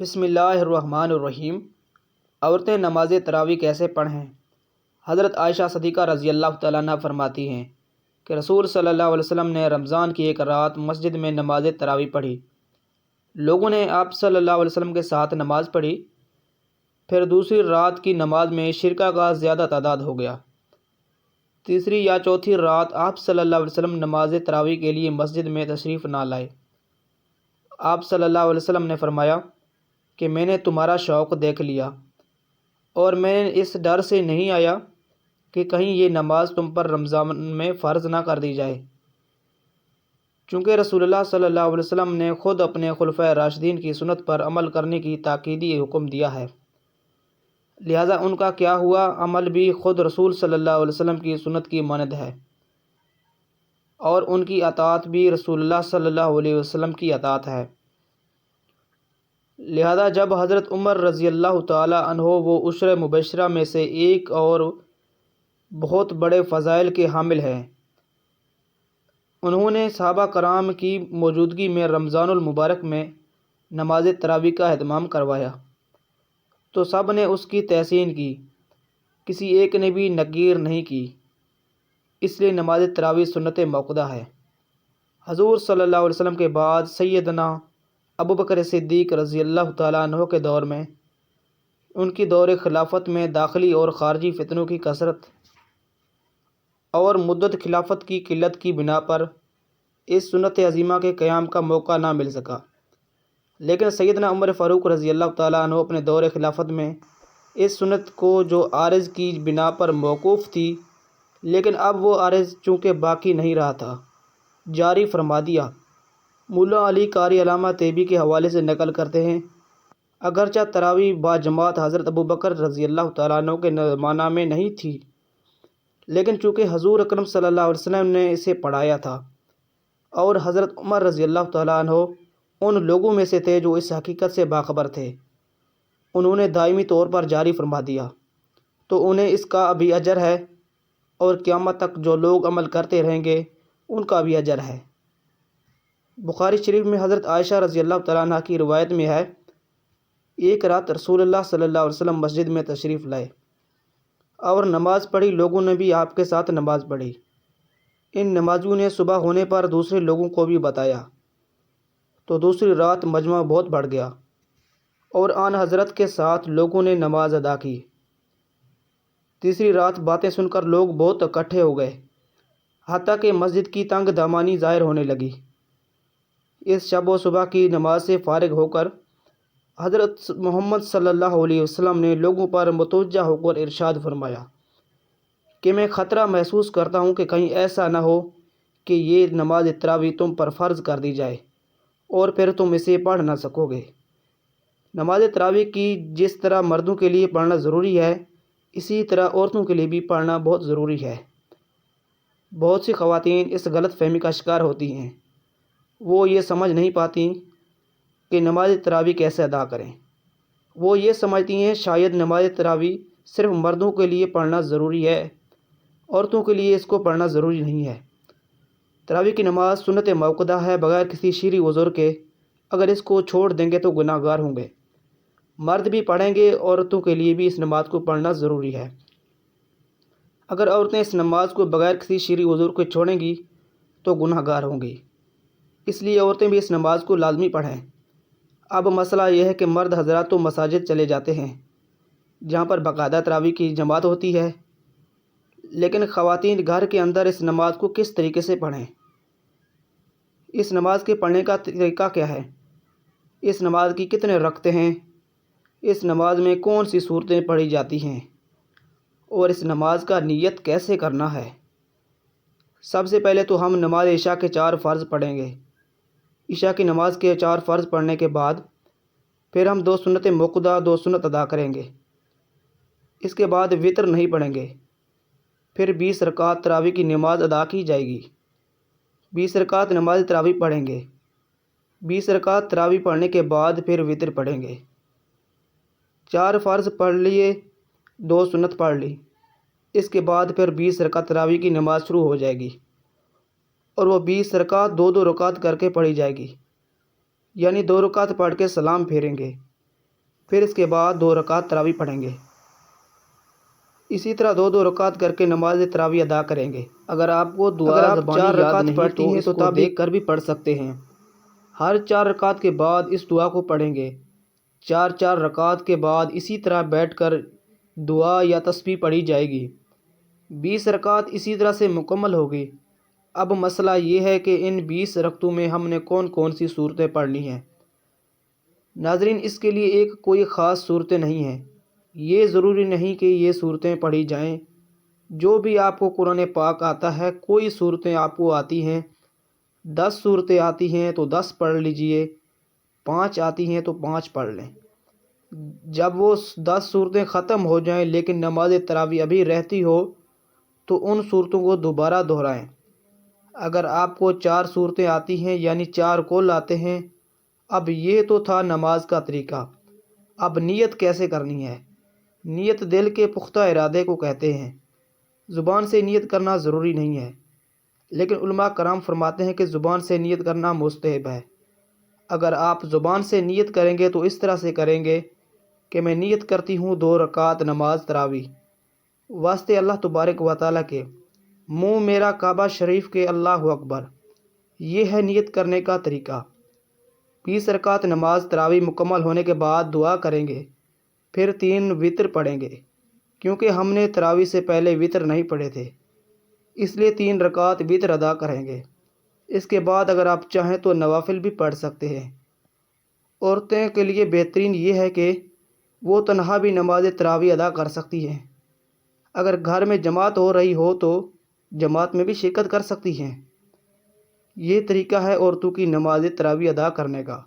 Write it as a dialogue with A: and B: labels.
A: بسم اللہ الرحمن الرحیم۔ عورتیں نماز تراویح کیسے پڑھیں؟ حضرت عائشہ صدیقہ رضی اللہ تعالیٰ عنہ فرماتی ہیں کہ رسول صلی اللہ علیہ وسلم نے رمضان کی ایک رات مسجد میں نماز تراویح پڑھی۔ لوگوں نے آپ صلی اللہ علیہ وسلم کے ساتھ نماز پڑھی۔ پھر دوسری رات کی نماز میں شرکا کا زیادہ تعداد ہو گیا۔ تیسری یا چوتھی رات آپ صلی اللہ علیہ وسلم نماز تراویح کے لیے مسجد میں تشریف نہ لائے۔ آپ صلی اللہ علیہ وسلم نے فرمایا کہ میں نے تمہارا شوق دیکھ لیا اور میں اس ڈر سے نہیں آیا کہ کہیں یہ نماز تم پر رمضان میں فرض نہ کر دی جائے، چونکہ رسول اللہ صلی اللہ علیہ وسلم نے خود اپنے خلفائے راشدین کی سنت پر عمل کرنے کی تاکیدی حکم دیا ہے، لہذا ان کا کیا ہوا عمل بھی خود رسول صلی اللہ علیہ وسلم کی سنت کی مانند ہے، اور ان کی اطاعت بھی رسول اللہ صلی اللہ علیہ وسلم کی اطاعت ہے۔ لہذا جب حضرت عمر رضی اللہ تعالی عنہ وہ عشر مبشرہ میں سے ایک اور بہت بڑے فضائل کے حامل ہیں، انہوں نے صحابہ کرام کی موجودگی میں رمضان المبارک میں نماز تراویح کا اہتمام کروایا تو سب نے اس کی تحسین کی، کسی ایک نے بھی نکیر نہیں کی، اس لیے نماز تراویح سنت موقوتہ ہے۔ حضور صلی اللہ علیہ وسلم کے بعد سیدنا ابوبکر صدیق رضی اللہ تعالیٰ عنہ کے دور میں ان کی دور خلافت میں داخلی اور خارجی فتنوں کی کثرت اور مدت خلافت کی قلت کی بنا پر اس سنت عظیمہ کے قیام کا موقع نہ مل سکا، لیکن سیدنا عمر فاروق رضی اللہ تعالیٰ عنہ اپنے دور خلافت میں اس سنت کو جو عارض کی بنا پر موقوف تھی، لیکن اب وہ عارض چونکہ باقی نہیں رہا تھا، جاری فرما دیا۔ مولا علی قاری علامہ طیبی کے حوالے سے نقل کرتے ہیں، اگرچہ تراویح با جماعت حضرت ابوبکر رضی اللہ تعالیٰ عنہ کے زمانہ میں نہیں تھی، لیکن چونکہ حضور اکرم صلی اللہ علیہ وسلم نے اسے پڑھایا تھا اور حضرت عمر رضی اللہ تعالیٰ عنہ ان لوگوں میں سے تھے جو اس حقیقت سے باخبر تھے، انہوں نے دائمی طور پر جاری فرما دیا، تو انہیں اس کا بھی اجر ہے، اور قیامت تک جو لوگ عمل کرتے رہیں گے ان کا بھی اجر ہے۔ بخاری شریف میں حضرت عائشہ رضی اللہ تعالیٰ عنہ کی روایت میں ہے، ایک رات رسول اللہ صلی اللہ علیہ وسلم مسجد میں تشریف لائے اور نماز پڑھی، لوگوں نے بھی آپ کے ساتھ نماز پڑھی۔ ان نمازیوں نے صبح ہونے پر دوسرے لوگوں کو بھی بتایا، تو دوسری رات مجمع بہت بڑھ گیا اور آن حضرت کے ساتھ لوگوں نے نماز ادا کی۔ تیسری رات باتیں سن کر لوگ بہت اکٹھے ہو گئے، حتیٰ کہ مسجد کی تنگ دامانی ظاہر ہونے لگی۔ اس شب و صبح کی نماز سے فارغ ہو کر حضرت محمد صلی اللہ علیہ وسلم نے لوگوں پر متوجہ ہو کر ارشاد فرمایا کہ میں خطرہ محسوس کرتا ہوں کہ کہیں ایسا نہ ہو کہ یہ نماز تراویح تم پر فرض کر دی جائے اور پھر تم اسے پڑھ نہ سکو گے۔ نماز تراویح کی جس طرح مردوں کے لیے پڑھنا ضروری ہے، اسی طرح عورتوں کے لیے بھی پڑھنا بہت ضروری ہے۔ بہت سی خواتین اس غلط فہمی کا شکار ہوتی ہیں، وہ یہ سمجھ نہیں پاتی کہ نماز تراویح کیسے ادا کریں۔ وہ یہ سمجھتی ہیں شاید نماز تراویح صرف مردوں کے لیے پڑھنا ضروری ہے، عورتوں کے لیے اس کو پڑھنا ضروری نہیں ہے۔ تراویح کی نماز سنت موقوتہ ہے، بغیر کسی شرعی عذر کے اگر اس کو چھوڑ دیں گے تو گناہ گار ہوں گے۔ مرد بھی پڑھیں گے، عورتوں کے لیے بھی اس نماز کو پڑھنا ضروری ہے۔ اگر عورتیں اس نماز کو بغیر کسی شرعی عذر کے چھوڑیں گی تو گناہ گار ہوں گی، اس لیے عورتیں بھی اس نماز کو لازمی پڑھیں۔ اب مسئلہ یہ ہے کہ مرد حضرات تو مساجد چلے جاتے ہیں جہاں پر باقاعدہ تراویح کی جماعت ہوتی ہے، لیکن خواتین گھر کے اندر اس نماز کو کس طریقے سے پڑھیں؟ اس نماز کے پڑھنے کا طریقہ کیا ہے؟ اس نماز کی کتنے رکعتیں ہیں؟ اس نماز میں کون سی صورتیں پڑھی جاتی ہیں؟ اور اس نماز کا نیت کیسے کرنا ہے؟ سب سے پہلے تو ہم نماز عشاء کے 4 فرض پڑھیں گے۔ عشاء کی نماز کے 4 فرض پڑھنے کے بعد پھر ہم 2 سنت موقوتہ 2 سنت ادا کریں گے۔ اس کے بعد وطر نہیں پڑھیں گے۔ پھر 20 رکعت تراویح کی نماز ادا کی جائے گی۔ 20 رکعت نماز تراویح پڑھیں گے۔ 20 رکعت تراویح پڑھنے کے بعد پھر وطر پڑھیں گے۔ 4 فرض پڑھ لیے، 2 سنت پڑھ لی، اس کے بعد پھر 20 رکعت تراویح کی نماز شروع ہو جائے گی، اور وہ 20 رکعت 2 رکعت کر کے پڑھی جائے گی، یعنی 2 رکعت پڑھ کے سلام پھیریں گے، پھر اس کے بعد 2 رکعت تراویح پڑھیں گے۔ اسی طرح 2 رکعت کر کے نماز تراویح ادا کریں گے۔ اگر آپ کو دعا زبانی 4 رکعت پڑھتی ہیں تو دیکھ کر بھی پڑھ سکتے ہیں۔ ہر 4 رکعت کے بعد اس دعا کو پڑھیں گے۔ 4 رکعت کے بعد اسی طرح بیٹھ کر دعا یا تسبیح پڑھی جائے گی۔ 20 رکعت اسی طرح سے مکمل ہوگی۔ اب مسئلہ یہ ہے کہ ان 20 رکعتوں میں ہم نے کون کون سی صورتیں پڑھنی ہیں۔ ناظرین، اس کے لیے کوئی خاص صورتیں نہیں ہیں۔ یہ ضروری نہیں کہ یہ صورتیں پڑھی جائیں۔ جو بھی آپ کو قرآن پاک آتا ہے، کوئی صورتیں آپ کو آتی ہیں، 10 صورتیں آتی ہیں تو 10 پڑھ لیجئے، 5 آتی ہیں تو 5 پڑھ لیں۔ جب وہ 10 صورتیں ختم ہو جائیں لیکن نماز تراویح ابھی رہتی ہو تو ان صورتوں کو دوبارہ دہرائیں۔ اگر آپ کو 4 صورتیں آتی ہیں یعنی 4 کل آتے ہیں۔ اب یہ تو تھا نماز کا طریقہ۔ اب نیت کیسے کرنی ہے؟ نیت دل کے پختہ ارادے کو کہتے ہیں۔ زبان سے نیت کرنا ضروری نہیں ہے، لیکن علماء کرام فرماتے ہیں کہ زبان سے نیت کرنا مستحب ہے۔ اگر آپ زبان سے نیت کریں گے تو اس طرح سے کریں گے کہ میں نیت کرتی ہوں 2 رکعت نماز تراویح واسطے اللہ تبارک و تعالیٰ کے، منہ میرا کعبہ شریف کے، اللہ اکبر۔ یہ ہے نیت کرنے کا طریقہ۔ 20 رکعت نماز تراویح مکمل ہونے کے بعد دعا کریں گے، پھر 3 وتر پڑھیں گے، کیونکہ ہم نے تراویح سے پہلے وتر نہیں پڑھے تھے، اس لیے 3 رکعت وتر ادا کریں گے۔ اس کے بعد اگر آپ چاہیں تو نوافل بھی پڑھ سکتے ہیں۔ عورتیں کے لیے بہترین یہ ہے کہ وہ تنہا بھی نماز تراویح ادا کر سکتی ہیں۔ اگر گھر میں جماعت ہو رہی ہو تو جماعت میں بھی شرکت کر سکتی ہیں۔ یہ طریقہ ہے عورتوں کی نماز تراویح ادا کرنے کا۔